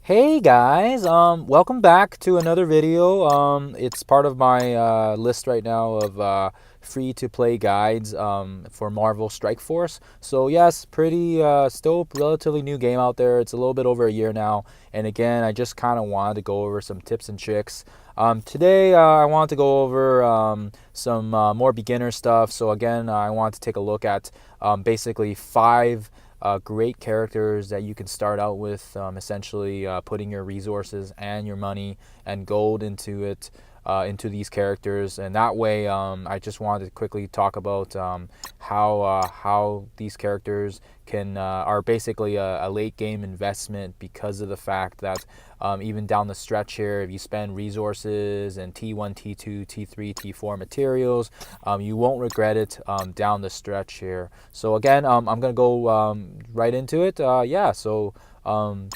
Hey guys, welcome back to another video. It's part of my list right now of free to play guides for Marvel Strike Force. So yes, pretty still relatively new game out there. It's a little bit over a year now, and again, I just kind of wanted to go over some tips and tricks. Today I want to go over some more beginner stuff. So again, I want to take a look at basically five great characters that you can start out with, essentially putting your resources and your money and gold into it, into these characters. And that way, I just wanted to quickly talk about how these characters are basically a late game investment, because of the fact that even down the stretch here, if you spend resources and T1, T2, T3, T4 materials, you won't regret it down the stretch here. So again, I'm gonna go right into it.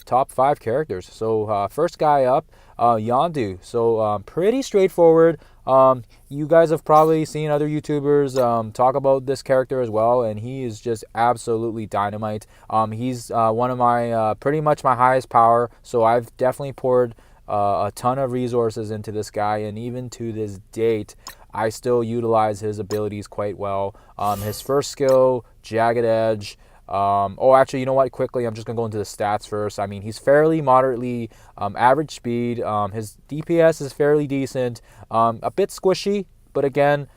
Top five characters. So first guy up, Yondu. So pretty straightforward. You guys have probably seen other YouTubers talk about this character as well, and he is just absolutely dynamite. He's one of my pretty much my highest power, so I've definitely poured a ton of resources into this guy, and even to this date, I still utilize his abilities quite well. His first skill, Jagged Edge. Actually, you know what? Quickly, I'm just going to go into the stats first. I mean, he's fairly moderately average speed. His DPS is fairly decent. A bit squishy, but again,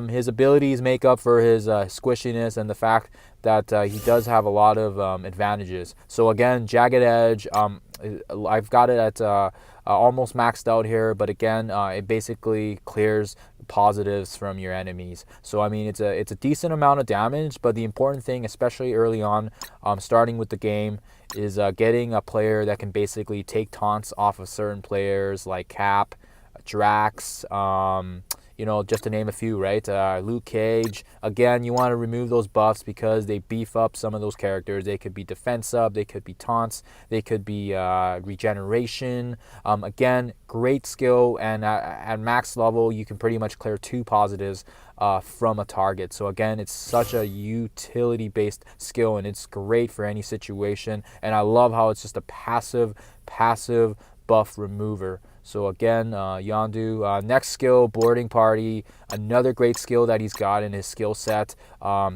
his abilities make up for his squishiness and the fact that he does have a lot of advantages. So again, Jagged Edge, I've got it at almost maxed out here, but again, it basically clears positives from your enemies. So I mean, it's a decent amount of damage, but the important thing, especially early on, starting with the game, is getting a player that can basically take taunts off of certain players like Cap, Drax, just to name a few, right? Luke Cage. Again, you want to remove those buffs because they beef up some of those characters. They could be defense up, they could be taunts, they could be regeneration. Again, great skill, and at max level, you can pretty much clear 2 positives from a target. So again, it's such a utility-based skill, and it's great for any situation. And I love how it's just a passive buff remover. So again, Yondu. Next skill, Boarding Party. Another great skill that he's got in his skill set.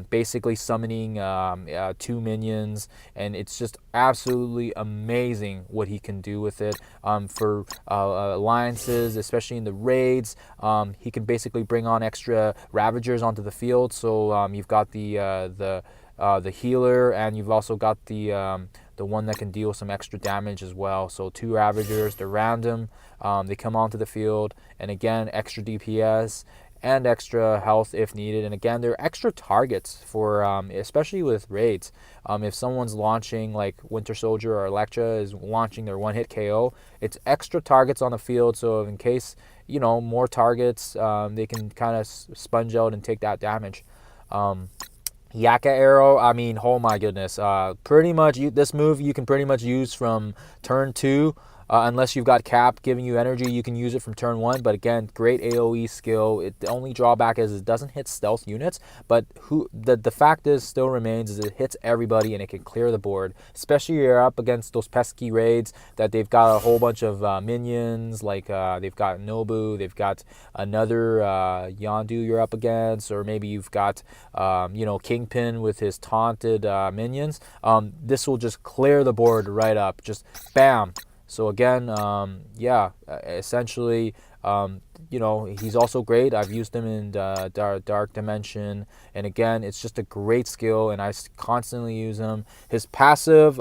Basically summoning 2 minions, and it's just absolutely amazing what he can do with it. For alliances, especially in the raids, he can basically bring on extra Ravagers onto the field. So you've got the healer, and you've also got the one that can deal some extra damage as well. So 2 Ravagers, they're random. They come onto the field, and again, extra DPS and extra health if needed. And again, they're extra targets for, especially with raids. If someone's launching, like Winter Soldier or Elektra is launching their one-hit KO, it's extra targets on the field. So in case, more targets, they can kind of sponge out and take that damage. Yaka Arrow, I mean, oh my goodness. Pretty much, this move you can pretty much use from turn 2. Unless you've got Cap giving you energy, you can use it from turn 1. But again, great AoE skill. The only drawback is it doesn't hit stealth units. But the fact still remains is it hits everybody, and it can clear the board. Especially if you're up against those pesky raids that they've got a whole bunch of minions. Like they've got Nobu, they've got another Yondu you're up against, or maybe you've got Kingpin with his taunted minions. This will just clear the board right up. Just bam. So again, essentially, he's also great. I've used him in Dark Dimension, and again, it's just a great skill, and I constantly use him. His passive,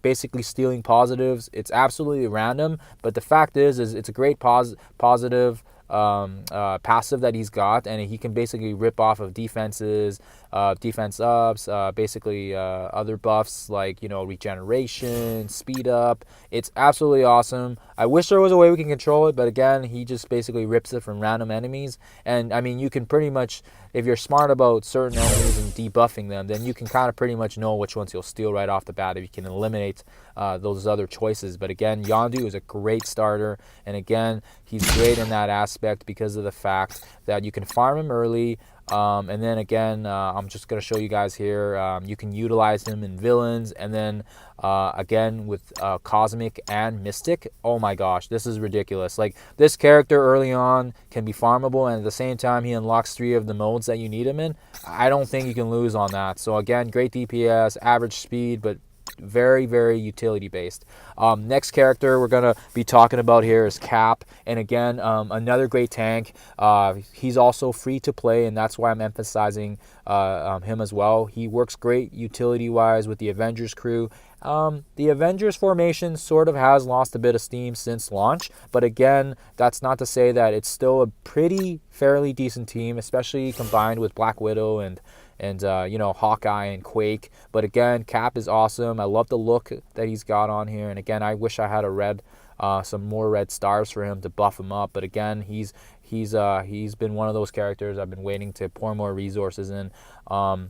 basically stealing positives, it's absolutely random, but the fact is it's a great positive passive that he's got, and he can basically rip off of defenses, defense ups, basically other buffs like regeneration, speed up. It's absolutely awesome. I wish there was a way we can control it, but again, he just basically rips it from random enemies. And I mean, you can pretty much, if you're smart about certain enemies and debuffing them, then you can kind of pretty much know which ones you'll steal right off the bat if you can eliminate those other choices. But again, Yondu is a great starter, and again, he's great in that aspect because of the fact that you can farm him early. And then again, I'm just going to show you guys here. You can utilize him in villains, and then again with Cosmic and Mystic. Oh my gosh, this is ridiculous. Like, this character early on can be farmable, and at the same time he unlocks 3 of the modes that you need him in. I don't think you can lose on that. So again, great DPS, average speed, but very, very utility based. Next character we're gonna be talking about here is Cap, and again, another great tank. He's also free to play, and that's why I'm emphasizing him as well. He works great utility wise with the Avengers crew. The Avengers formation sort of has lost a bit of steam since launch, but again, that's not to say that it's still a fairly decent team, especially combined with Black Widow and you know, Hawkeye and Quake. But again, Cap is awesome. I love the look that he's got on here, and again, I wish I had some more red stars for him to buff him up. But again, he's been one of those characters I've been waiting to pour more resources in.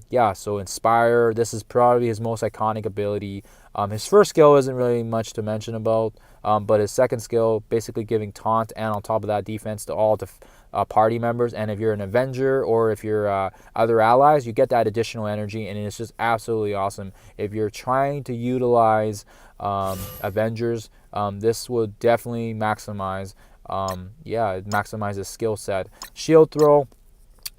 Yeah, so Inspire, this is probably his most iconic ability. His first skill isn't really much to mention about, but his second skill, basically giving taunt and on top of that defense to all party members. And if you're an Avenger or if you're other allies, you get that additional energy, and it's just absolutely awesome. If you're trying to utilize Avengers, this would definitely maximize it maximizes skill set. Shield throw,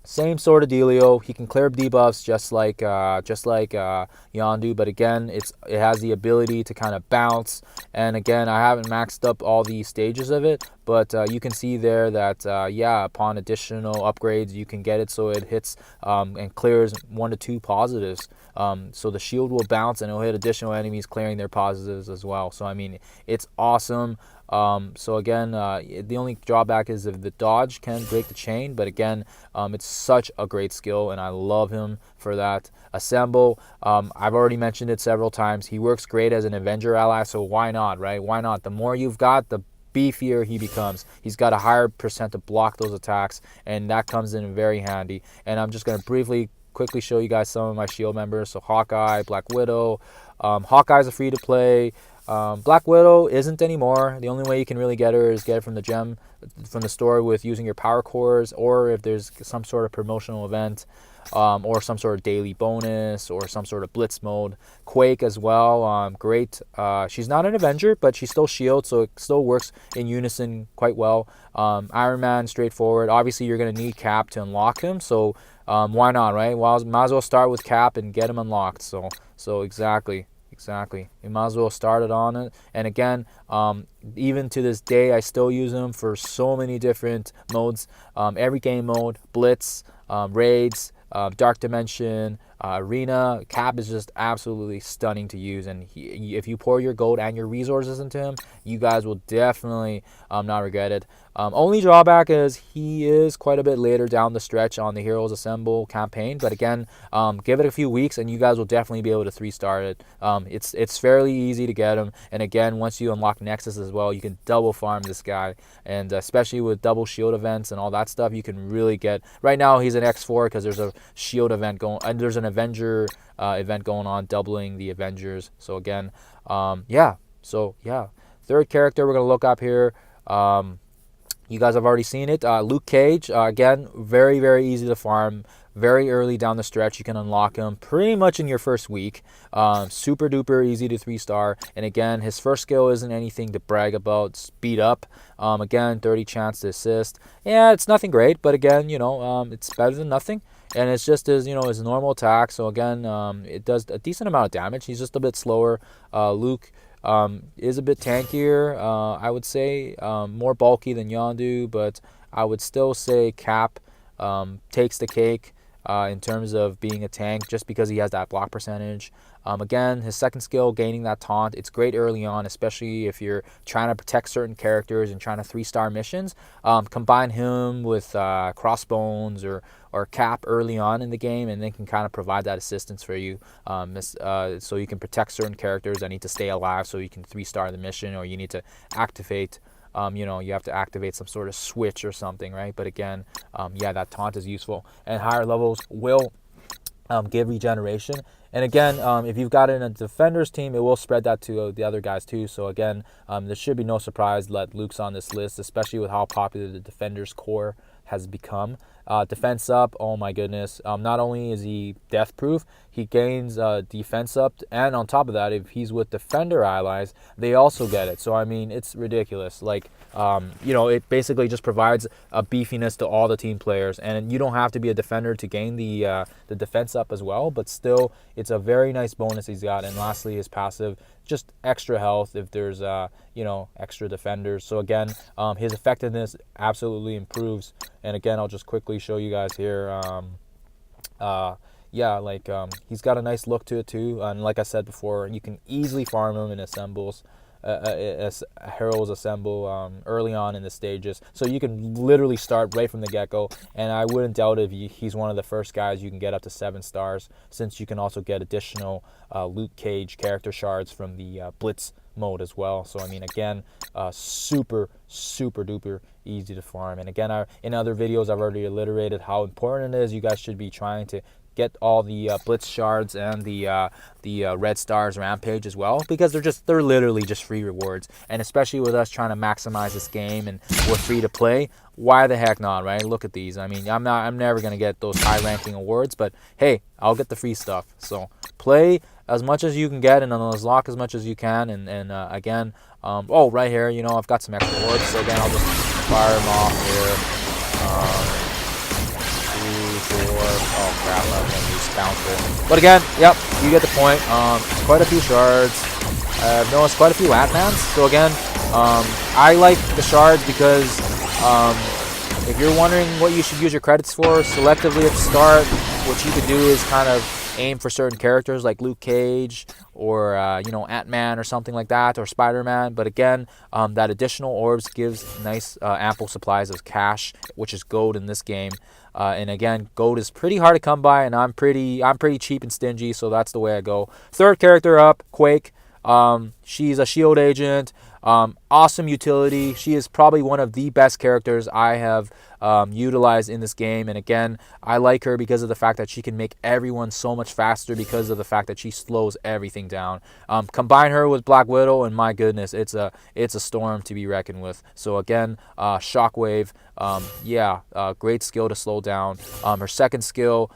same sort of dealio. He can clear debuffs just like Yondu, but again, it has the ability to kind of bounce. And again, I haven't maxed up all the stages of it, but you can see there that upon additional upgrades, you can get it so it hits and clears 1 to 2 positives. So the shield will bounce and it'll hit additional enemies, clearing their positives as well. So I mean, it's awesome. So again, the only drawback is if the dodge can break the chain, but again, it's such a great skill, and I love him for that. Assemble, I've already mentioned it several times. He works great as an Avenger ally, so why not, right? Why not? The more you've got, the beefier he becomes. He's got a higher percent to block those attacks, and that comes in very handy. And I'm just going to quickly show you guys some of my shield members. So Hawkeye, Black Widow. Hawkeye's a free to play. Black Widow isn't anymore. The only way you can really get her is get it from the store with using your power cores, or if there's some sort of promotional event, or some sort of daily bonus, or some sort of blitz mode. Quake as well, great. She's not an Avenger, but she's still shield, so it still works in unison quite well. Iron Man, straightforward. Obviously, you're going to need Cap to unlock him, so why not, right? Well, might as well start with Cap and get him unlocked. So exactly. You might as well start it on it. And again, even to this day, I still use them for so many different modes. Every game mode, Blitz, Raids, Dark Dimension, Arena. Cap is just absolutely stunning to use. And if you pour your gold and your resources into him, you guys will definitely not regret it. Only drawback is he is quite a bit later down the stretch on the Heroes Assemble campaign, but again, give it a few weeks and you guys will definitely be able to 3-star it. It's fairly easy to get him, and again, once you unlock Nexus as well, you can double farm this guy, and especially with double shield events and all that stuff, you can really get. Right now he's an X4 because there's a shield event going, and there's an Avenger event going on, doubling the Avengers. So again, third character we're gonna look up here. You guys have already seen it. Luke Cage, again, very, very easy to farm. Very early down the stretch, you can unlock him pretty much in your first week. Super duper easy to 3-star. And again, his first skill isn't anything to brag about. Speed up. Again, 30 chance to assist. Yeah, it's nothing great, but again, it's better than nothing. And it's just his normal attack. So again, it does a decent amount of damage. He's just a bit slower. Luke is a bit tankier, I would say, more bulky than Yondu, but I would still say Cap takes the cake in terms of being a tank, just because he has that block percentage. Again, his second skill, gaining that taunt, it's great early on, especially if you're trying to protect certain characters and trying to 3-star missions. Combine him with Crossbones or Cap early on in the game, and they can kind of provide that assistance for you, so you can protect certain characters that need to stay alive, so you can 3-star the mission, or you need to activate. You have to activate some sort of switch or something, right? But again, that taunt is useful, and higher levels will give regeneration. And again, if you've got it in a defender's team, it will spread that to the other guys too. So again, there should be no surprise that Luke's on this list, especially with how popular the defender's core has become. defense up, oh my goodness. Not only is he death proof, he gains defense up, and on top of that, if he's with defender allies, they also get it. So I mean, it's ridiculous. Like, you know, it basically just provides a beefiness to all the team players, and you don't have to be a defender to gain the defense up as well. But still, it's a very nice bonus he's got. And lastly, his passive, just extra health if there's you know, extra defenders. So again, his effectiveness absolutely improves. And again, I'll just quickly show you guys here. Yeah, like he's got a nice look to it too, and like I said before, you can easily farm him in assembles, as heroes assemble early on in the stages, so you can literally start right from the get-go. And I wouldn't doubt if he's one of the first guys you can get up to 7 stars, since you can also get additional Luke Cage character shards from the Blitz mode as well. So I mean, again, super duper easy to farm. And again, in other videos I've already reiterated how important it is. You guys should be trying to get all the Blitz shards and the red stars rampage as well, because they're literally just free rewards. And especially with us trying to maximize this game and we're free to play, why the heck not, right? Look at these. I mean, I'm never gonna get those high ranking awards, but hey, I'll get the free stuff. So play as much as you can get and unlock as much as you can. And again, oh, right here, you know, I've got some extra orbs, so again, I'll just fire them off here. 3, 4, oh crap, I'm gonna use counter. But again, yep, you get the point. Quite a few shards. I've noticed quite a few Atmans. So again, I like the shards because if you're wondering what you should use your credits for selectively at the start, what you could do is kind of aim for certain characters like Luke Cage or you know, Ant-Man or something like that, or Spider-Man. But again, that additional orbs gives nice ample supplies of cash, which is gold in this game. And again, gold is pretty hard to come by, and I'm pretty cheap and stingy, so that's the way I go. Third character up, Quake. She's a shield agent. Awesome utility. She is probably one of the best characters I have utilized in this game. And again, I like her because of the fact that she can make everyone so much faster, because of the fact that she slows everything down. Combine her with Black Widow, and my goodness, it's a storm to be reckoned with. So again, Shockwave, yeah, great skill to slow down. Her second skill,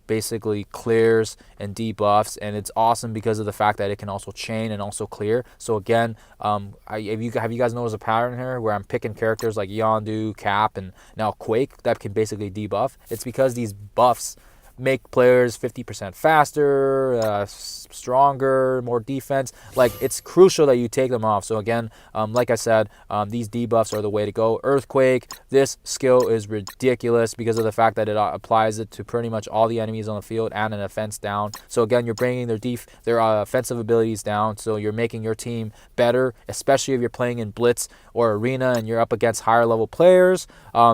basically clears and debuffs, and it's awesome because of the fact that it can also chain and also clear. So again, have you guys noticed a pattern here where I'm picking characters like Yondu, Cap, and now Quake that can basically debuff? It's because these buffs make players 50% faster, stronger, more defense. Like, it's crucial that you take them off. So again, like I said, these debuffs are the way to go. Earthquake, this skill is ridiculous because of the fact that it applies it to pretty much all the enemies on the field and an offense down. So again, you're bringing their offensive abilities down, so you're making your team better, especially if you're playing in Blitz or Arena and you're up against higher level players.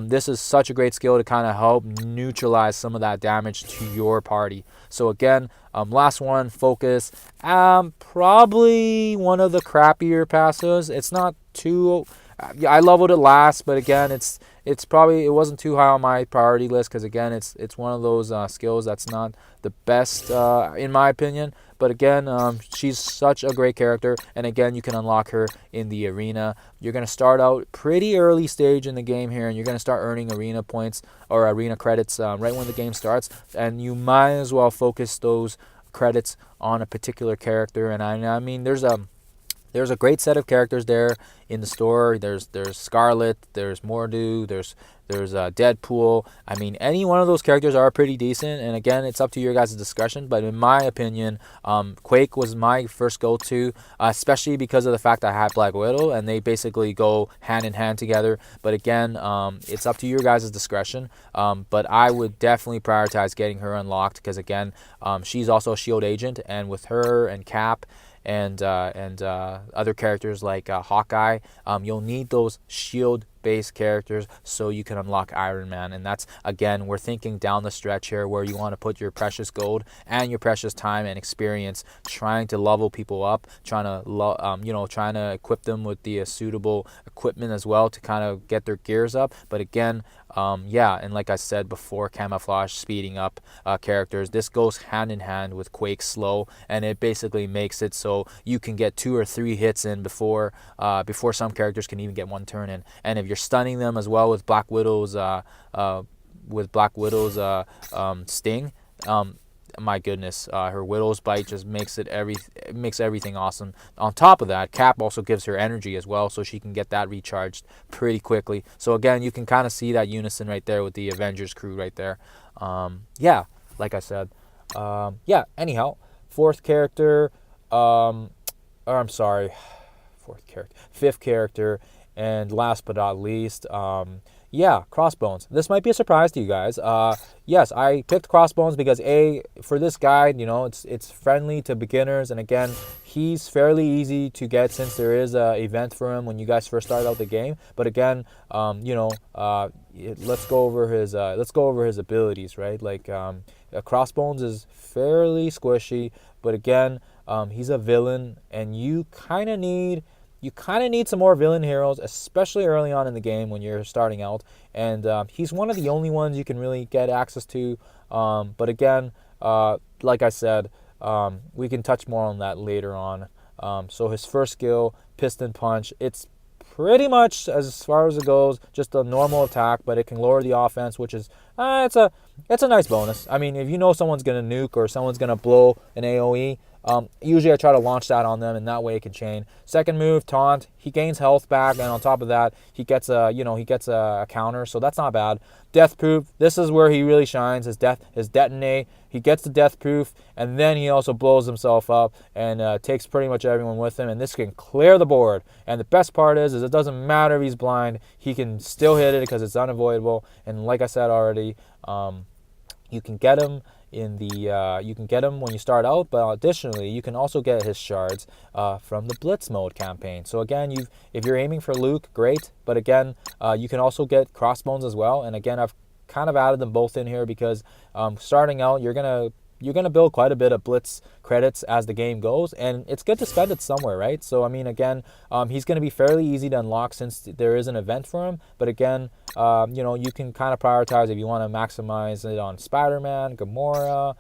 This is such a great skill to kind of help neutralize some of that damage to your party. So again, last one, Focus. Probably one of the crappier passives. It's not too... I leveled it last, but again, it wasn't too high on my priority list, because again, it's one of those skills that's not the best in my opinion. But again, she's such a great character, and again, you can unlock her in the arena. You're going to start out pretty early stage in the game here, and you're going to start earning arena points or arena credits right when the game starts, and you might as well focus those credits on a particular character. And I mean, there's a great set of characters there in the store. There's Scarlet, there's Mordu, there's Deadpool. I mean, any one of those characters are pretty decent, and again, it's up to your guys' discretion. But in my opinion, Quake was my first go-to, especially because of the fact I have Black Widow, and they basically go hand in hand together. But again, it's up to your guys' discretion. But I would definitely prioritize getting her unlocked, because again, she's also a shield agent, and with her and Cap and other characters like Hawkeye, you'll need those shield-based characters so you can unlock Iron Man. And that's, again, we're thinking down the stretch here, where you want to put your precious gold and your precious time and experience trying to level people up, trying to equip them with the suitable equipment as well to kind of get their gears up. But again, Yeah, and like I said before, camouflage speeding up characters. This goes hand in hand with Quake slow, and it basically makes it so you can get 2 or 3 hits in before some characters can even get 1 turn in. And if you're stunning them as well with Black Widow's sting. My goodness, her Widow's Bite just makes everything awesome. On top of that, Cap also gives her energy as well, so she can get that recharged pretty quickly. So again, you can kind of see that unison right there with the Avengers crew right there. Yeah, like I said. Yeah, anyhow, fourth character, or I'm sorry, fifth character, and last but not least, yeah, Crossbones. This might be a surprise to you guys. Yes, I picked Crossbones because for this guide, it's friendly to beginners, and again, he's fairly easy to get since there is a event for him when you guys first start out the game. But again, let's go over his abilities, right? Like Crossbones is fairly squishy, but again, he's a villain, and you kind of need some more villain heroes, especially early on in the game when you're starting out. And he's one of the only ones you can really get access to. But again, like I said, we can touch more on that later on. So his first skill, Piston Punch, it's pretty much, as far as it goes, just a normal attack, but it can lower the offense, which is it's a nice bonus. I mean, if you know someone's gonna nuke or someone's gonna blow an AOE, usually I try to launch that on them, and that way it can chain. Second move, Taunt. He gains health back, and on top of that, he gets a counter, so that's not bad. Death Proof. This is where he really shines. His Detonate. He gets the Death Proof, and then he also blows himself up and takes pretty much everyone with him, and this can clear the board. And the best part is it doesn't matter if he's blind. He can still hit it because it's unavoidable. And like I said already, you can get him when you start out, but additionally you can also get his shards from the Blitz mode campaign. So again, if you're aiming for Luke, great, but again, you can also get Crossbones as well. And again, I've kind of added them both in here because starting out, you're gonna build quite a bit of Blitz credits as the game goes, and it's good to spend it somewhere, right? So I mean, again, he's gonna be fairly easy to unlock since there is an event for him. But again, you can kind of prioritize if you want to maximize it on Spider-Man, Gamora,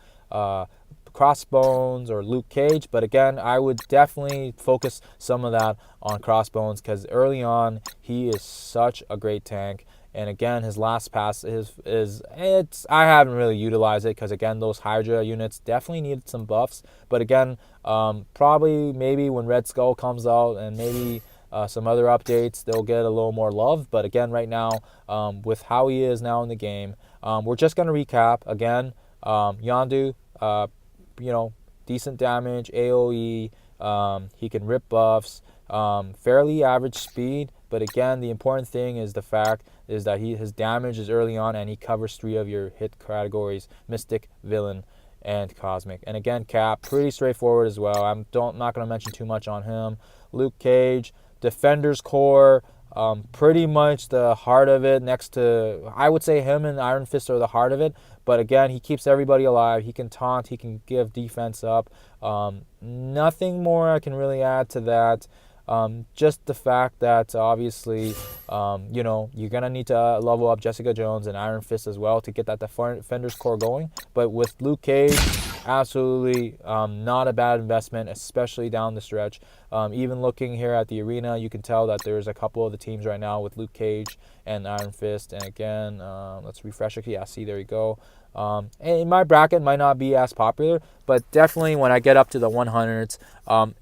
Crossbones, or Luke Cage. But again, I would definitely focus some of that on Crossbones because early on he is such a great tank. And again, his last pass I haven't really utilized it because again, those Hydra units definitely needed some buffs. But again, probably maybe when Red Skull comes out and maybe some other updates, they'll get a little more love. But again, right now, with how he is now in the game, we're just gonna recap again. Yondu, decent damage, AOE. He can rip buffs, fairly average speed. But again, the important thing is the fact is that his damage is early on, and he covers 3 of your hit categories: Mystic, Villain, and Cosmic. And again, Cap, pretty straightforward as well. I'm not going to mention too much on him. Luke Cage, Defender's Core, pretty much the heart of it. Next to, I would say him and Iron Fist are the heart of it. But again, he keeps everybody alive. He can taunt. He can give defense up. Nothing more I can really add to that. Just the fact that obviously, you're going to need to level up Jessica Jones and Iron Fist as well to get that Defender's Core going. But with Luke Cage, absolutely not a bad investment, especially down the stretch. Even looking here at the arena, you can tell that there's a couple of the teams right now with Luke Cage and Iron Fist. And again, let's refresh it. Yeah, see, there you go. In my bracket, might not be as popular, but definitely when I get up to the 100s,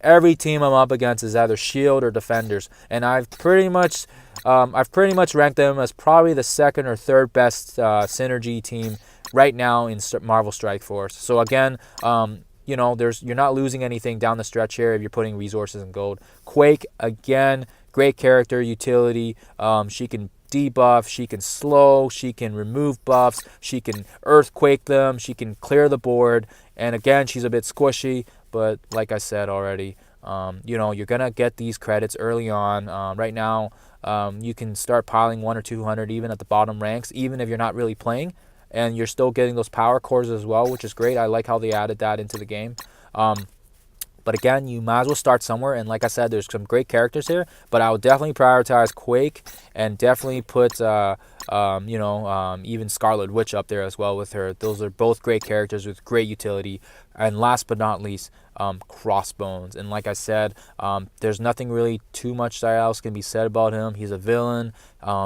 every team I'm up against is either Shield or Defenders, and I've pretty much ranked them as probably the second or third best synergy team right now in Marvel Strike Force. So again, you're not losing anything down the stretch here if you're putting resources in gold. Quake, again, great character utility. She can debuff, she can slow, she can remove buffs, she can earthquake them, she can clear the board, and again, she's a bit squishy, but like I said already, you're gonna get these credits early on. Right now, you can start piling 100 or 200 even at the bottom ranks, even if you're not really playing, and you're still getting those power cores as well, which is great. I like how they added that into the game. But again, you might as well start somewhere. And like I said, there's some great characters here. But I would definitely prioritize Quake and definitely put even Scarlet Witch up there as well with her. Those are both great characters with great utility. And last but not least, Crossbones. And like I said, there's nothing really too much that else can be said about him. He's a villain.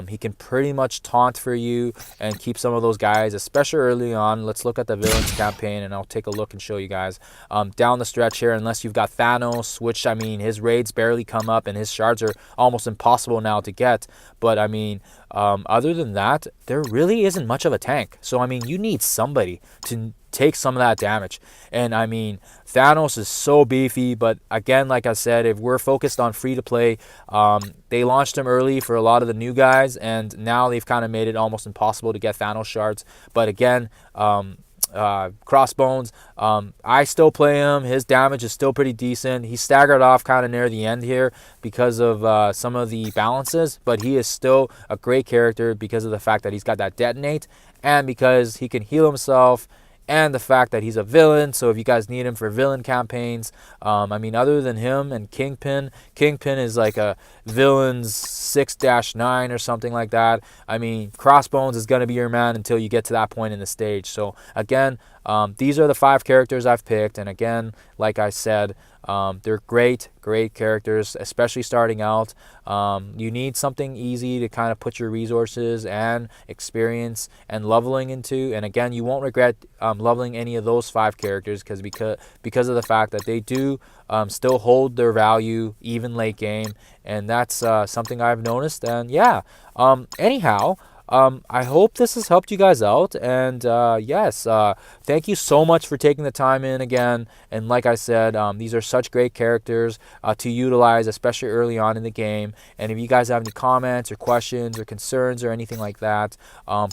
He can pretty much taunt for you and keep some of those guys, especially early on. Let's look at the villains campaign, and I'll take a look and show you guys. Down the stretch here, unless you've got Thanos, which, I mean, his raids barely come up, and his shards are almost impossible now to get. But, I mean, other than that, there really isn't much of a tank. So, I mean, you need somebody to take some of that damage. And I mean, Thanos is so beefy, but again, like I said, if we're focused on free to play, they launched him early for a lot of the new guys, and now they've kind of made it almost impossible to get Thanos shards. But again, Crossbones, I still play him. His damage is still pretty decent. He staggered off kind of near the end here because of some of the balances, but he is still a great character because of the fact that he's got that detonate, and because he can heal himself, and the fact that he's a villain. So if you guys need him for villain campaigns, I mean, other than him and Kingpin is like a villain's 6-9 or something like that. I mean, Crossbones is going to be your man until you get to that point in the stage. So again, these are the 5 characters I've picked, and again, like I said, they're great characters, especially starting out. You need something easy to kind of put your resources and experience and leveling into, and again, you won't regret leveling any of those 5 characters because of the fact that they do still hold their value even late game, and that's something I've noticed. And yeah, anyhow, I hope this has helped you guys out, and yes, thank you so much for taking the time in again. And like I said, these are such great characters to utilize, especially early on in the game. And if you guys have any comments or questions or concerns or anything like that,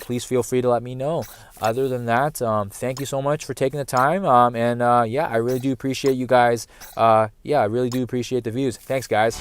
please feel free to let me know. Other than that, thank you so much for taking the time, and yeah, I really do appreciate you guys. Yeah, I really do appreciate the views. Thanks, guys.